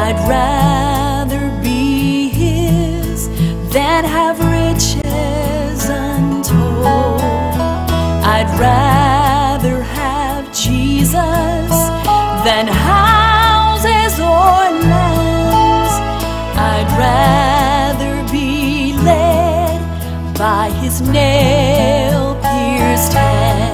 I'd rather be His than have riches untold. I'd rather have Jesus than houses or lands. I'd rather be led by His nail-pierced hand.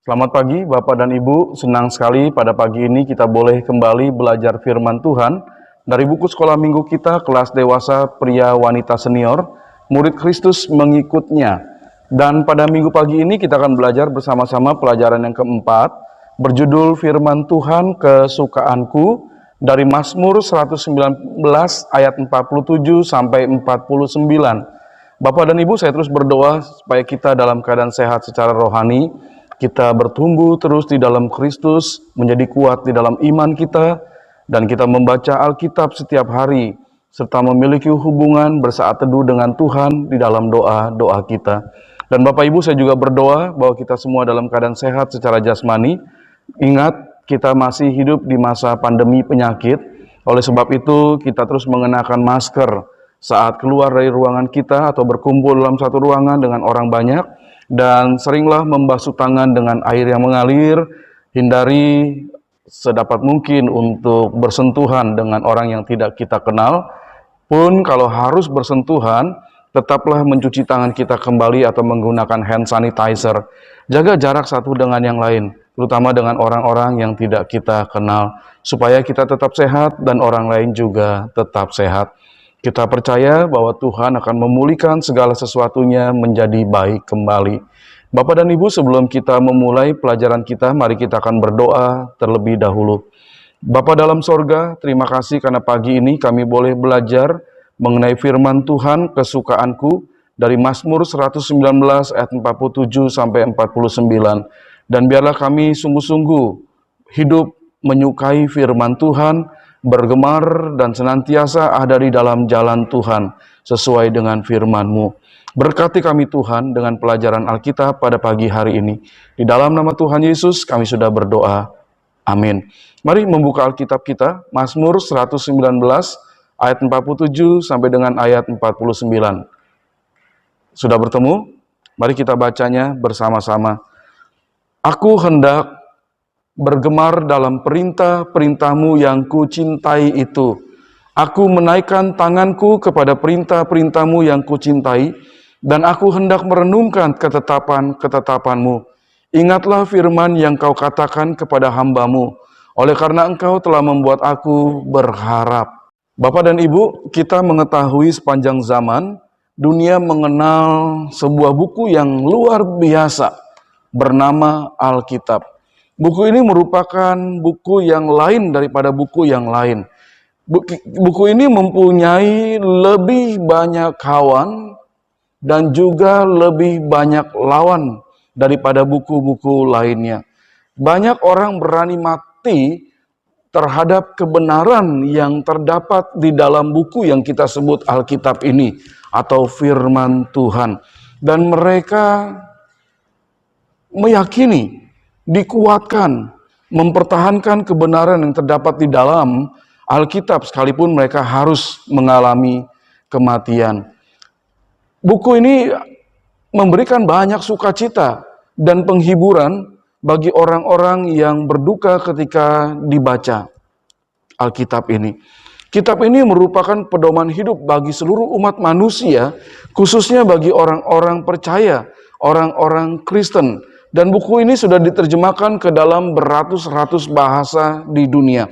Selamat pagi Bapak dan Ibu, senang sekali pada pagi ini kita boleh kembali belajar firman Tuhan dari buku sekolah minggu kita kelas dewasa pria wanita senior, murid Kristus mengikutnya. Dan pada minggu pagi ini kita akan belajar bersama-sama pelajaran yang keempat, berjudul firman Tuhan kesukaanku dari Mazmur 119 ayat 47 sampai 49. Bapak dan Ibu, saya terus berdoa supaya kita dalam keadaan sehat secara rohani, kita bertumbuh terus di dalam Kristus, menjadi kuat di dalam iman kita, dan kita membaca Alkitab setiap hari, serta memiliki hubungan bersaat teduh dengan Tuhan di dalam doa-doa kita. Dan Bapak Ibu, saya juga berdoa bahwa kita semua dalam keadaan sehat secara jasmani. Ingat, kita masih hidup di masa pandemi penyakit, oleh sebab itu kita terus mengenakan masker saat keluar dari ruangan kita atau berkumpul dalam satu ruangan dengan orang banyak, dan seringlah membasuh tangan dengan air yang mengalir. Hindari sedapat mungkin untuk bersentuhan dengan orang yang tidak kita kenal. Pun kalau harus bersentuhan, tetaplah mencuci tangan kita kembali atau menggunakan hand sanitizer. Jaga jarak satu dengan yang lain, terutama dengan orang-orang yang tidak kita kenal, supaya kita tetap sehat dan orang lain juga tetap sehat. Kita percaya bahwa Tuhan akan memulihkan segala sesuatunya menjadi baik kembali. Bapak dan Ibu, sebelum kita memulai pelajaran kita, mari kita akan berdoa terlebih dahulu. Bapa dalam sorga, terima kasih karena pagi ini kami boleh belajar mengenai firman Tuhan kesukaanku dari Mazmur 119 ayat 47 sampai 49. Dan biarlah kami sungguh-sungguh hidup menyukai firman Tuhan, bergemar dan senantiasa ada di dalam jalan Tuhan sesuai dengan firman-Mu. Berkati kami Tuhan dengan pelajaran Alkitab pada pagi hari ini. Di dalam nama Tuhan Yesus kami sudah berdoa. Amin. Mari membuka Alkitab kita, Mazmur 119 ayat 47 sampai dengan ayat 49. Sudah bertemu? Mari kita bacanya bersama-sama. Aku hendak bergemar dalam perintah-perintah-Mu yang kucintai itu. Aku menaikkan tanganku kepada perintah-perintah-Mu yang kucintai, dan aku hendak merenungkan ketetapan-ketetapan-Mu. Ingatlah firman yang Kau katakan kepada hamba-Mu, oleh karena Engkau telah membuat aku berharap. Bapak dan Ibu, kita mengetahui sepanjang zaman, dunia mengenal sebuah buku yang luar biasa, bernama Alkitab. Buku ini merupakan buku yang lain daripada buku yang lain. Buku ini mempunyai lebih banyak kawan dan juga lebih banyak lawan daripada buku-buku lainnya. Banyak orang berani mati terhadap kebenaran yang terdapat di dalam buku yang kita sebut Alkitab ini atau firman Tuhan. Dan mereka meyakini, dikuatkan, mempertahankan kebenaran yang terdapat di dalam Alkitab sekalipun mereka harus mengalami kematian. Buku ini memberikan banyak sukacita dan penghiburan bagi orang-orang yang berduka ketika dibaca Alkitab ini. Kitab ini merupakan pedoman hidup bagi seluruh umat manusia, khususnya bagi orang-orang percaya, orang-orang Kristen. Dan buku ini sudah diterjemahkan ke dalam beratus-ratus bahasa di dunia.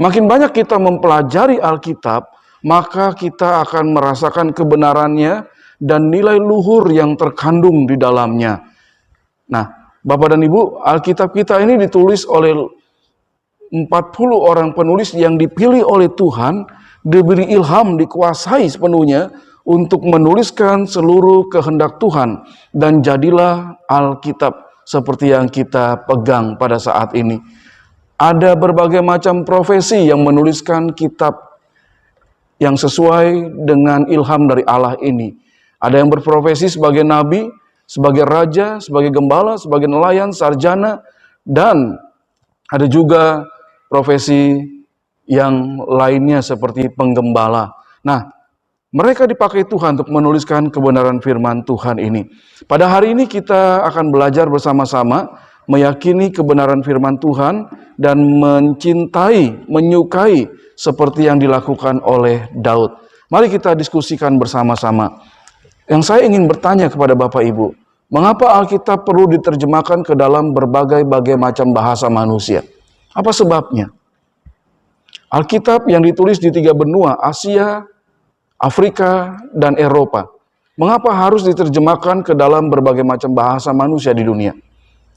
Makin banyak kita mempelajari Alkitab, maka kita akan merasakan kebenarannya dan nilai luhur yang terkandung di dalamnya. Nah, Bapak dan Ibu, Alkitab kita ini ditulis oleh 40 orang penulis yang dipilih oleh Tuhan, diberi ilham, dikuasai sepenuhnya untuk menuliskan seluruh kehendak Tuhan. Dan jadilah Alkitab seperti yang kita pegang pada saat ini. Ada berbagai macam profesi yang menuliskan kitab yang sesuai dengan ilham dari Allah ini. Ada yang berprofesi sebagai nabi, sebagai raja, sebagai gembala, sebagai nelayan, sarjana, dan ada juga profesi yang lainnya seperti penggembala. Nah, mereka dipakai Tuhan untuk menuliskan kebenaran firman Tuhan ini. Pada hari ini kita akan belajar bersama-sama meyakini kebenaran firman Tuhan dan mencintai, menyukai seperti yang dilakukan oleh Daud. Mari kita diskusikan bersama-sama. Yang saya ingin bertanya kepada Bapak Ibu, mengapa Alkitab perlu diterjemahkan ke dalam berbagai macam bahasa manusia? Apa sebabnya? Alkitab yang ditulis di 3 benua, Asia, Afrika, dan Eropa. Mengapa harus diterjemahkan ke dalam berbagai macam bahasa manusia di dunia?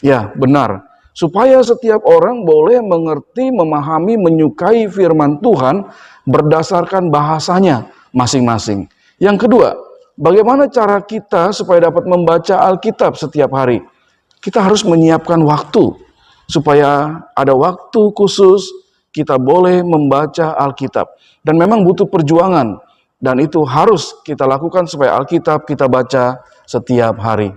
Ya, benar. Supaya setiap orang boleh mengerti, memahami, menyukai firman Tuhan berdasarkan bahasanya masing-masing. Yang kedua, bagaimana cara kita supaya dapat membaca Alkitab setiap hari? Kita harus menyiapkan waktu, supaya ada waktu khusus kita boleh membaca Alkitab. Dan memang butuh perjuangan. Dan itu harus kita lakukan supaya Alkitab kita baca setiap hari.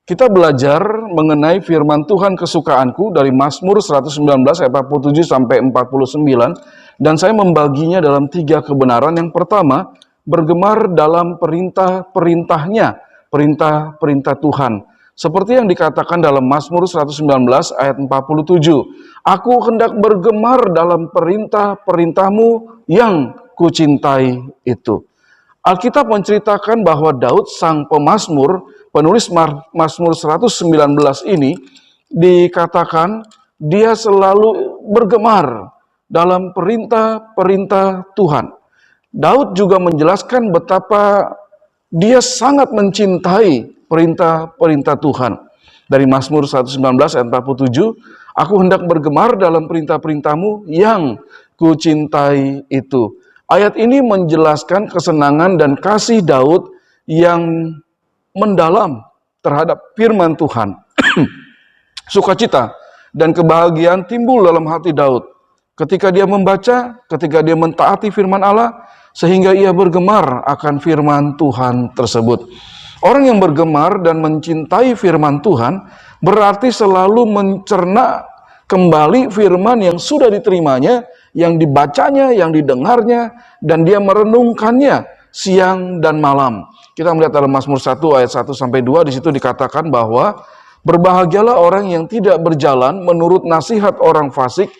Kita belajar mengenai firman Tuhan kesukaanku dari Mazmur 119 ayat 47 sampai 49. Dan saya membaginya dalam 3 kebenaran. Yang pertama, bergemar dalam perintah-perintahnya, perintah-perintah Tuhan. Seperti yang dikatakan dalam Mazmur 119 ayat 47. Aku hendak bergemar dalam perintah-perintahmu yang kucintai itu. Alkitab menceritakan bahwa Daud sang pemazmur, penulis Mazmur 119 ini, dikatakan dia selalu bergemar dalam perintah-perintah Tuhan. Daud juga menjelaskan betapa dia sangat mencintai perintah-perintah Tuhan. Dari Mazmur 119 ayat 47, aku hendak bergemar dalam perintah-perintahmu yang kucintai itu. Ayat ini menjelaskan kesenangan dan kasih Daud yang mendalam terhadap firman Tuhan. Sukacita dan kebahagiaan timbul dalam hati Daud ketika dia membaca, ketika dia mentaati firman Allah, sehingga ia bergemar akan firman Tuhan tersebut. Orang yang bergemar dan mencintai firman Tuhan berarti selalu mencerna kembali firman yang sudah diterimanya, yang dibacanya, yang didengarnya, dan dia merenungkannya siang dan malam. Kita melihat dalam Mazmur 1 ayat 1 sampai 2, di situ dikatakan bahwa berbahagialah orang yang tidak berjalan menurut nasihat orang fasik,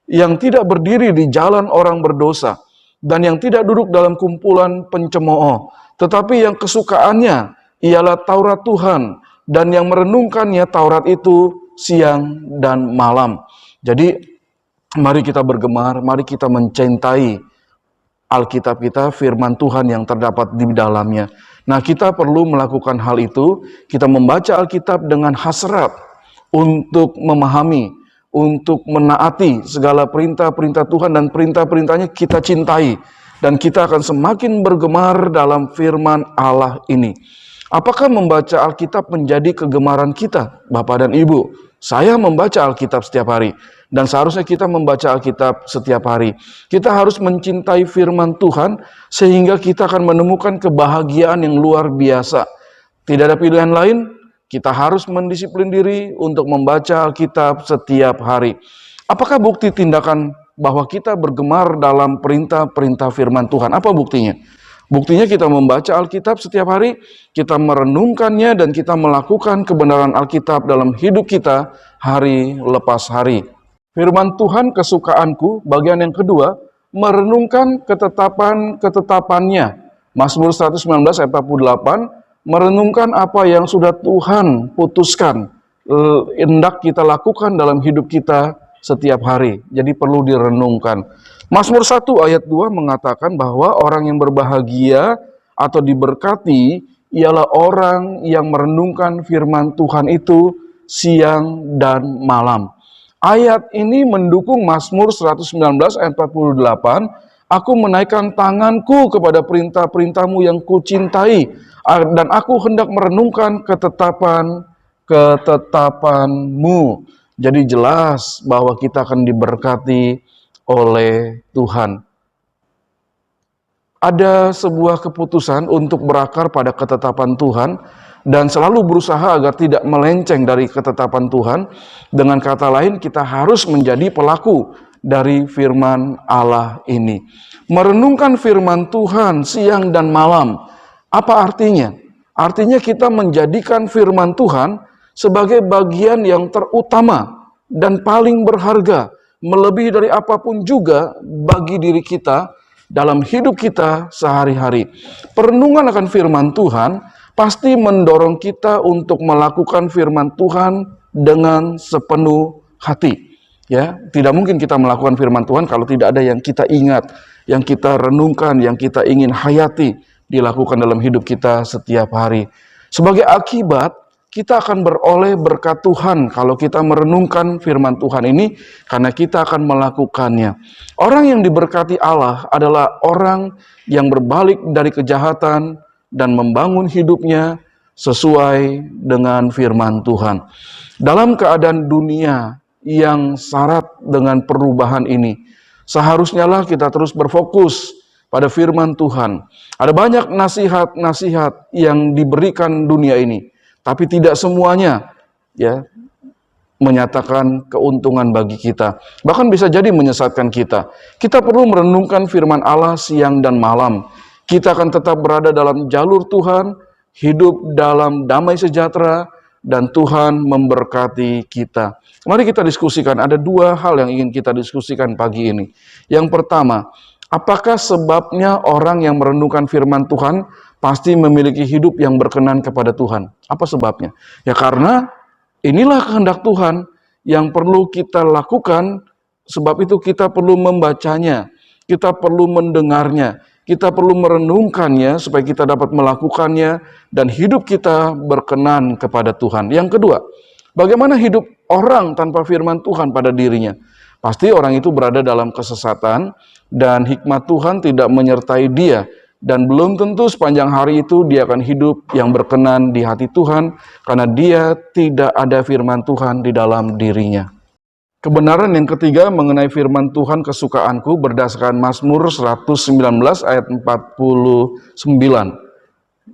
yang tidak berdiri di jalan orang berdosa, dan yang tidak duduk dalam kumpulan pencemooh, tetapi yang kesukaannya ialah Taurat Tuhan, dan yang merenungkannya Taurat itu siang dan malam. Jadi mari kita bergemar, mari kita mencintai Alkitab kita, firman Tuhan yang terdapat di dalamnya. Nah, kita perlu melakukan hal itu. Kita membaca Alkitab dengan hasrat untuk memahami, untuk menaati segala perintah-perintah Tuhan, dan perintah-perintahnya kita cintai. Dan kita akan semakin bergemar dalam firman Allah ini. Apakah membaca Alkitab menjadi kegemaran kita, Bapak dan Ibu? Saya membaca Alkitab setiap hari. Dan seharusnya kita membaca Alkitab setiap hari. Kita harus mencintai firman Tuhan sehingga kita akan menemukan kebahagiaan yang luar biasa. Tidak ada pilihan lain, kita harus mendisiplin diri untuk membaca Alkitab setiap hari. Apakah bukti tindakan bahwa kita bergemar dalam perintah-perintah firman Tuhan? Apa buktinya? Buktinya kita membaca Alkitab setiap hari, kita merenungkannya, dan kita melakukan kebenaran Alkitab dalam hidup kita hari lepas hari. Firman Tuhan kesukaanku, bagian yang kedua, merenungkan ketetapan-ketetapannya. Mazmur 119 ayat 48, merenungkan apa yang sudah Tuhan putuskan, hendak kita lakukan dalam hidup kita setiap hari. Jadi perlu direnungkan. Mazmur 1 ayat 2 mengatakan bahwa orang yang berbahagia atau diberkati ialah orang yang merenungkan firman Tuhan itu siang dan malam. Ayat ini mendukung Mazmur 119 ayat 48, aku menaikkan tanganku kepada perintah-perintahmu yang kucintai, dan aku hendak merenungkan ketetapanmu. Jadi jelas bahwa kita akan diberkati oleh Tuhan. Ada sebuah keputusan untuk berakar pada ketetapan Tuhan dan selalu berusaha agar tidak melenceng dari ketetapan Tuhan. Dengan kata lain, kita harus menjadi pelaku dari firman Allah ini. Merenungkan firman Tuhan siang dan malam. Apa artinya? Artinya kita menjadikan firman Tuhan sebagai bagian yang terutama dan paling berharga, melebihi dari apapun juga bagi diri kita dalam hidup kita sehari-hari. Perenungan akan firman Tuhan pasti mendorong kita untuk melakukan firman Tuhan dengan sepenuh hati. Ya, tidak mungkin kita melakukan firman Tuhan kalau tidak ada yang kita ingat, yang kita renungkan, yang kita ingin hayati dilakukan dalam hidup kita setiap hari. Sebagai akibat, kita akan beroleh berkat Tuhan kalau kita merenungkan firman Tuhan ini, karena kita akan melakukannya. Orang yang diberkati Allah adalah orang yang berbalik dari kejahatan dan membangun hidupnya sesuai dengan firman Tuhan. Dalam keadaan dunia yang syarat dengan perubahan ini, seharusnya lah kita terus berfokus pada firman Tuhan. Ada banyak nasihat-nasihat yang diberikan dunia ini, tapi tidak semuanya ya menyatakan keuntungan bagi kita. Bahkan bisa jadi menyesatkan kita. Kita perlu merenungkan firman Allah siang dan malam. Kita akan tetap berada dalam jalur Tuhan, hidup dalam damai sejahtera, dan Tuhan memberkati kita. Mari kita diskusikan, ada dua hal yang ingin kita diskusikan pagi ini. Yang pertama, apakah sebabnya orang yang merenungkan firman Tuhan pasti memiliki hidup yang berkenan kepada Tuhan? Apa sebabnya? Ya karena inilah kehendak Tuhan yang perlu kita lakukan, sebab itu kita perlu membacanya, kita perlu mendengarnya, kita perlu merenungkannya supaya kita dapat melakukannya dan hidup kita berkenan kepada Tuhan. Yang kedua, bagaimana hidup orang tanpa firman Tuhan pada dirinya? Pasti orang itu berada dalam kesesatan dan hikmat Tuhan tidak menyertai dia. Dan belum tentu sepanjang hari itu dia akan hidup yang berkenan di hati Tuhan karena dia tidak ada firman Tuhan di dalam dirinya. Kebenaran yang ketiga mengenai firman Tuhan kesukaanku berdasarkan Mazmur 119 ayat 49.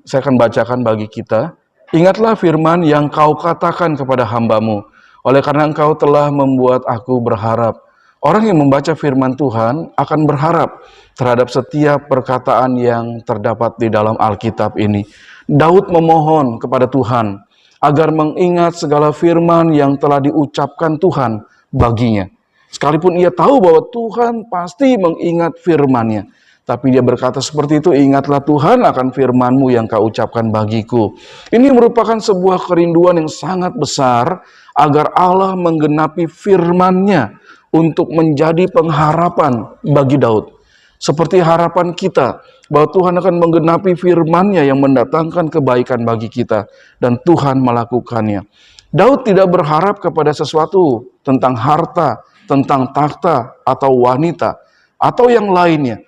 Saya akan bacakan bagi kita. Ingatlah firman yang kau katakan kepada hambamu, oleh karena engkau telah membuat aku berharap. Orang yang membaca firman Tuhan akan berharap terhadap setiap perkataan yang terdapat di dalam Alkitab ini. Daud memohon kepada Tuhan agar mengingat segala firman yang telah diucapkan Tuhan baginya. Sekalipun ia tahu bahwa Tuhan pasti mengingat firman-Nya, tapi dia berkata seperti itu, ingatlah Tuhan akan firman-Mu yang kau ucapkan bagiku. Ini merupakan sebuah kerinduan yang sangat besar agar Allah menggenapi firman-Nya untuk menjadi pengharapan bagi Daud. Seperti harapan kita bahwa Tuhan akan menggenapi firman-Nya yang mendatangkan kebaikan bagi kita, dan Tuhan melakukannya. Daud tidak berharap kepada sesuatu tentang harta, tentang takhta, atau wanita, atau yang lainnya.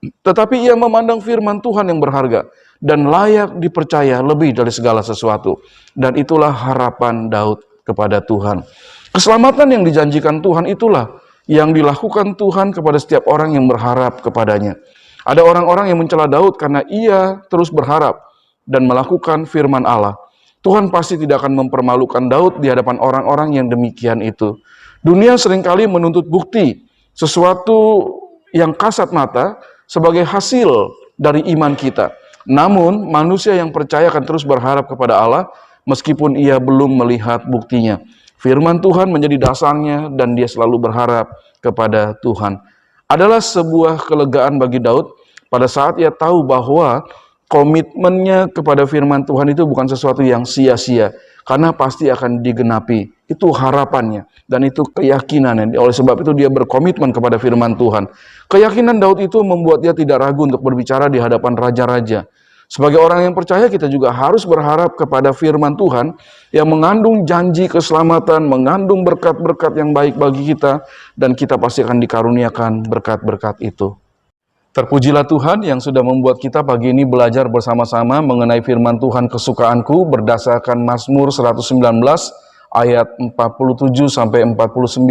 Tetapi ia memandang firman Tuhan yang berharga dan layak dipercaya lebih dari segala sesuatu. Dan itulah harapan Daud kepada Tuhan. Keselamatan yang dijanjikan Tuhan itulah yang dilakukan Tuhan kepada setiap orang yang berharap kepadanya. Ada orang-orang yang mencela Daud karena ia terus berharap dan melakukan firman Allah. Tuhan pasti tidak akan mempermalukan Daud di hadapan orang-orang yang demikian itu. Dunia seringkali menuntut bukti, sesuatu yang kasat mata sebagai hasil dari iman kita. Namun, manusia yang percaya akan terus berharap kepada Allah meskipun ia belum melihat buktinya. Firman Tuhan menjadi dasarnya dan dia selalu berharap kepada Tuhan. Adalah sebuah kelegaan bagi Daud pada saat ia tahu bahwa komitmennya kepada firman Tuhan itu bukan sesuatu yang sia-sia, karena pasti akan digenapi. Itu harapannya dan itu keyakinannya. Oleh sebab itu dia berkomitmen kepada firman Tuhan. Keyakinan Daud itu membuat dia tidak ragu untuk berbicara di hadapan raja-raja. Sebagai orang yang percaya, kita juga harus berharap kepada firman Tuhan yang mengandung janji keselamatan, mengandung berkat-berkat yang baik bagi kita, dan kita pasti akan dikaruniakan berkat-berkat itu. Terpujilah Tuhan yang sudah membuat kita pagi ini belajar bersama-sama mengenai firman Tuhan kesukaanku berdasarkan Mazmur 119 ayat 47 sampai 49.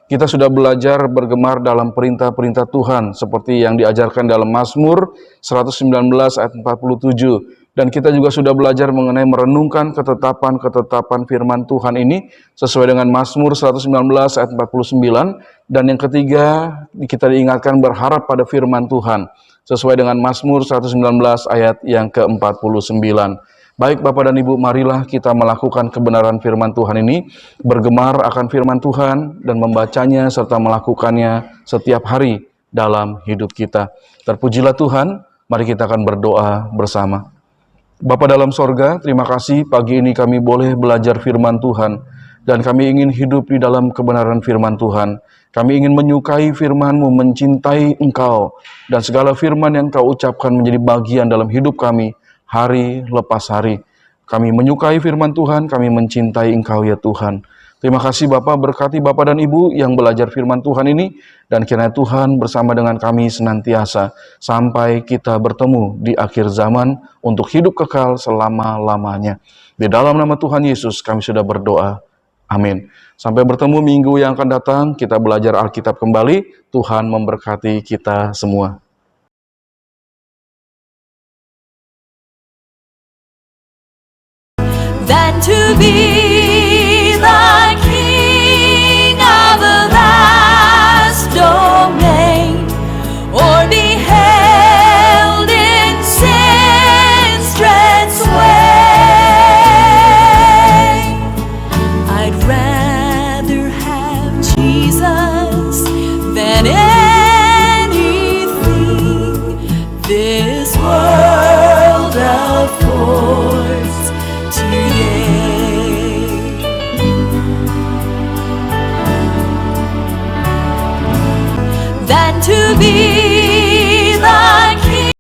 Kita sudah belajar bergemar dalam perintah-perintah Tuhan seperti yang diajarkan dalam Mazmur 119 ayat 47. Dan kita juga sudah belajar mengenai merenungkan ketetapan-ketetapan firman Tuhan ini sesuai dengan Mazmur 119 ayat 49. Dan yang ketiga, kita diingatkan berharap pada firman Tuhan sesuai dengan Mazmur 119 ayat yang ke-49. Baik Bapak dan Ibu, marilah kita melakukan kebenaran firman Tuhan ini, bergemar akan firman Tuhan dan membacanya serta melakukannya setiap hari dalam hidup kita. Terpujilah Tuhan, mari kita akan berdoa bersama. Bapa dalam sorga, terima kasih pagi ini kami boleh belajar firman Tuhan, dan kami ingin hidup di dalam kebenaran firman Tuhan. Kami ingin menyukai firman-Mu, mencintai Engkau, dan segala firman yang Kau ucapkan menjadi bagian dalam hidup kami, hari lepas hari. Kami menyukai firman Tuhan, kami mencintai Engkau ya Tuhan. Terima kasih Bapak, berkati Bapak dan Ibu yang belajar firman Tuhan ini, dan kiranya Tuhan bersama dengan kami senantiasa, sampai kita bertemu di akhir zaman untuk hidup kekal selama-lamanya. Di dalam nama Tuhan Yesus kami sudah berdoa. Amin. Sampai bertemu minggu yang akan datang, kita belajar Alkitab kembali. Tuhan memberkati kita semua. Than to be the king of the vast domain, or be held in sin's dread sway. I'd rather have Jesus than anything this world affords today. Than to be